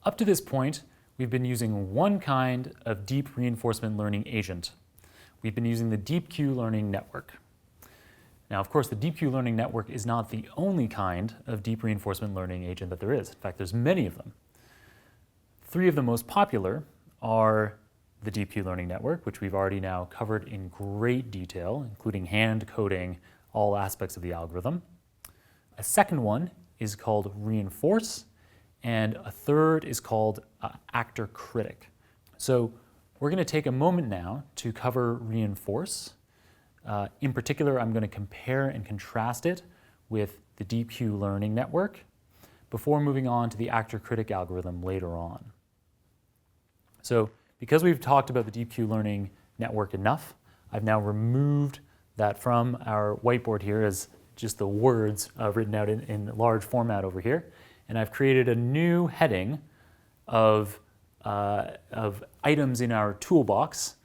Up to this point, we've been using one kind of deep reinforcement learning agent. We've been using the deep Q learning network. Now, of course, the deep Q learning network is not the only kind of deep reinforcement learning agent that there is. In fact, there's many of them. Three of the most popular are the deep Q learning network, which we've already now covered in great detail, including hand coding all aspects of the algorithm. A second one is called reinforce, and a third is called actor critic. So we're going to take a moment now to cover reinforce. In particular, I'm going to compare and contrast it with the deep Q learning network before moving on to the actor critic algorithm later on. So because we've talked about the deep Q learning network enough, I've now removed that from our whiteboard here as just the words written out in large format over here. And I've created a new heading of items in our toolbox.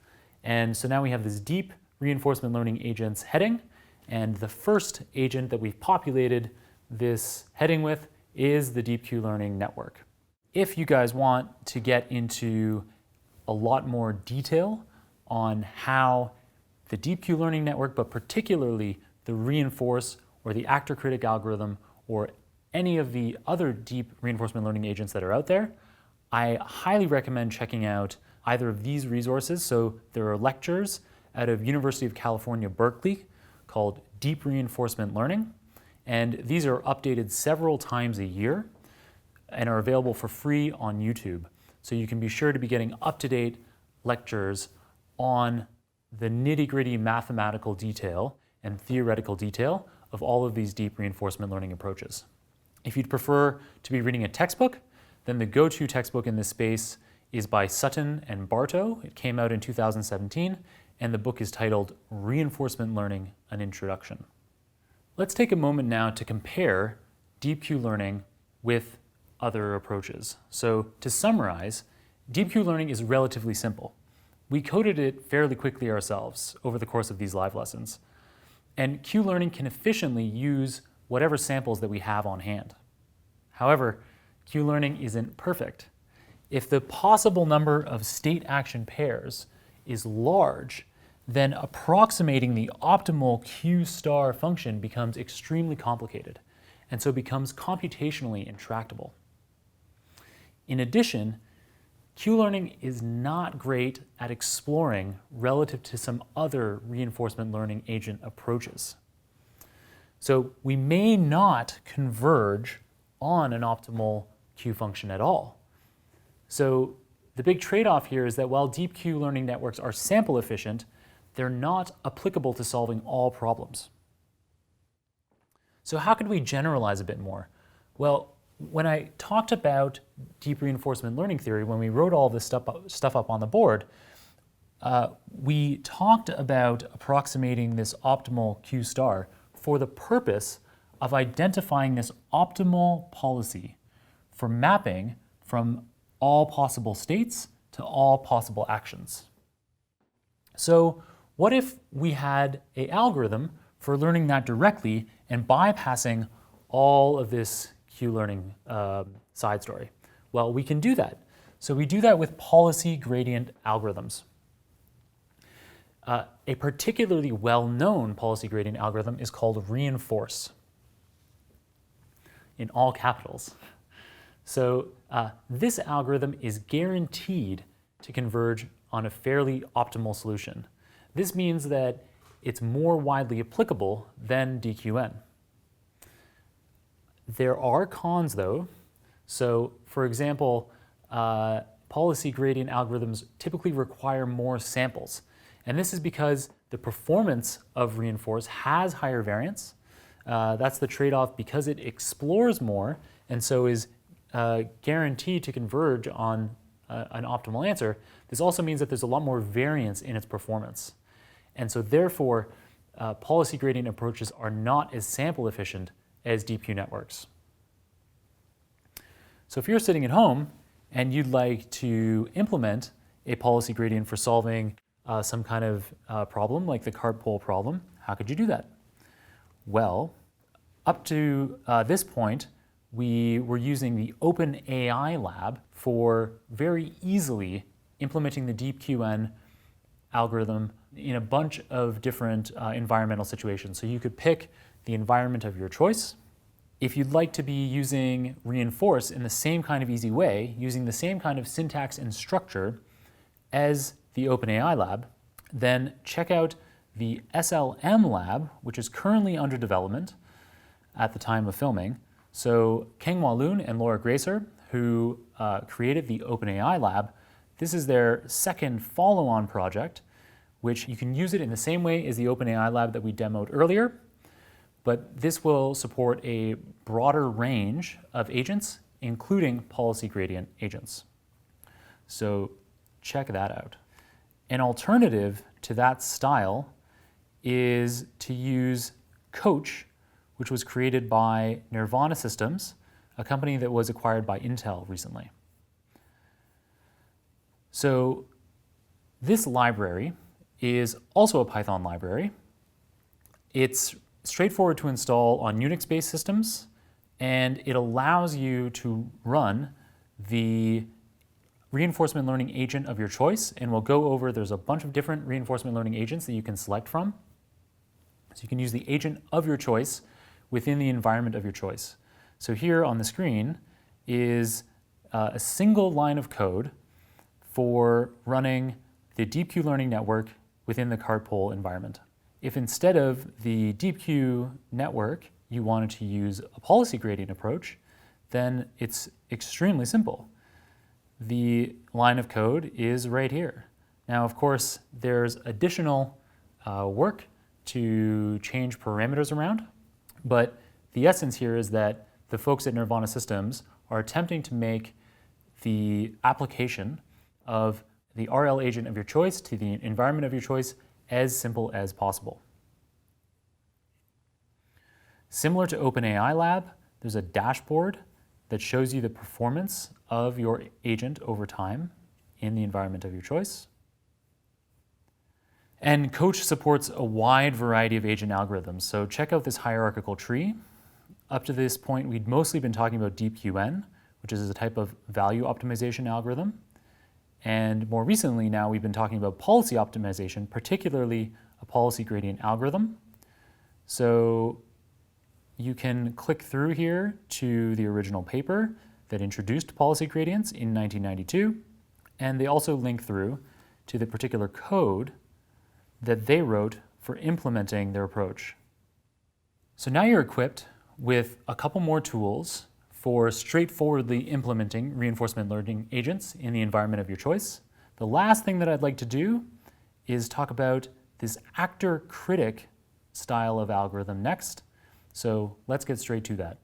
And so now we have this deep reinforcement learning agents heading. And the first agent that we've populated this heading with is the deep Q learning network. If you guys want to get into a lot more detail on how the deep Q learning network, but particularly the reinforce or the actor critic algorithm or any of the other deep reinforcement learning agents that are out there, I highly recommend checking out either of these resources. So there are lectures out of University of California, Berkeley called Deep Reinforcement Learning. And these are updated several times a year and are available for free on YouTube. So you can be sure to be getting up-to-date lectures on the nitty-gritty mathematical detail and theoretical detail of all of these deep reinforcement learning approaches. If you'd prefer to be reading a textbook, then the go-to textbook in this space is by Sutton and Bartow. It came out in 2017, and the book is titled Reinforcement Learning, An Introduction. Let's take a moment now to compare deep Q learning with other approaches. So to summarize, deep Q learning is relatively simple. We coded it fairly quickly ourselves over the course of these live lessons. And Q learning can efficiently use whatever samples that we have on hand. However, Q learning isn't perfect. If the possible number of state action pairs is large, then approximating the optimal Q star function becomes extremely complicated, and so becomes computationally intractable. In addition, Q learning is not great at exploring relative to some other reinforcement learning agent approaches. So we may not converge on an optimal Q function at all. So the big trade-off here is that while deep Q learning networks are sample efficient, they're not applicable to solving all problems. So how could we generalize a bit more? Well, when I talked about deep reinforcement learning theory, when we wrote all this stuff up on the board, we talked about approximating this optimal Q star for the purpose of identifying this optimal policy for mapping from all possible states to all possible actions. So what if we had an algorithm for learning that directly and bypassing all of this Q learning side story? Well, we can do that. So we do that with policy gradient algorithms. A particularly well-known policy gradient algorithm is called reinforce, in all capitals. So this algorithm is guaranteed to converge on a fairly optimal solution. This means that it's more widely applicable than DQN. There are cons though. So for example, policy gradient algorithms typically require more samples. And this is because the performance of reinforce has higher variance. That's the trade-off because it explores more and so is guaranteed to converge on an optimal answer. This also means that there's a lot more variance in its performance. And so therefore, policy gradient approaches are not as sample efficient as deep Q networks. So if you're sitting at home and you'd like to implement a policy gradient for solving some kind of problem like the cart pole problem, how could you do that? Well, up to this point, we were using the OpenAI lab for very easily implementing the DeepQN algorithm in a bunch of different environmental situations. So you could pick the environment of your choice. If you'd like to be using reinforce in the same kind of easy way, using the same kind of syntax and structure as the OpenAI lab, then check out the SLM lab, which is currently under development at the time of filming. So Kenghua Lun and Laura Gracer, who created the OpenAI lab, this is their second follow-on project, which you can use it in the same way as the OpenAI lab that we demoed earlier, but this will support a broader range of agents, including policy gradient agents. So check that out. An alternative to that style is to use Coach, which was created by Nirvana Systems, a company that was acquired by Intel recently. So this library is also a Python library. It's straightforward to install on Unix-based systems, and it allows you to run the reinforcement learning agent of your choice, and we'll go over, there's a bunch of different reinforcement learning agents that you can select from. So you can use the agent of your choice within the environment of your choice. So here on the screen is a single line of code for running the DeepQ learning network within the CartPole environment. If instead of the DeepQ network, you wanted to use a policy gradient approach, then it's extremely simple. The line of code is right here. Now, of course, there's additional work to change parameters around, but the essence here is that the folks at Nirvana Systems are attempting to make the application of the RL agent of your choice to the environment of your choice as simple as possible. Similar to OpenAI Lab, there's a dashboard that shows you the performance of your agent over time in the environment of your choice. And Coach supports a wide variety of agent algorithms, so check out this hierarchical tree. Up to this point, we'd mostly been talking about DeepQN, which is a type of value optimization algorithm. And more recently now, we've been talking about policy optimization, particularly a policy gradient algorithm. So you can click through here to the original paper that introduced policy gradients in 1992, and they also link through to the particular code that they wrote for implementing their approach. So now you're equipped with a couple more tools for straightforwardly implementing reinforcement learning agents in the environment of your choice. The last thing that I'd like to do is talk about this actor-critic style of algorithm next. So let's get straight to that.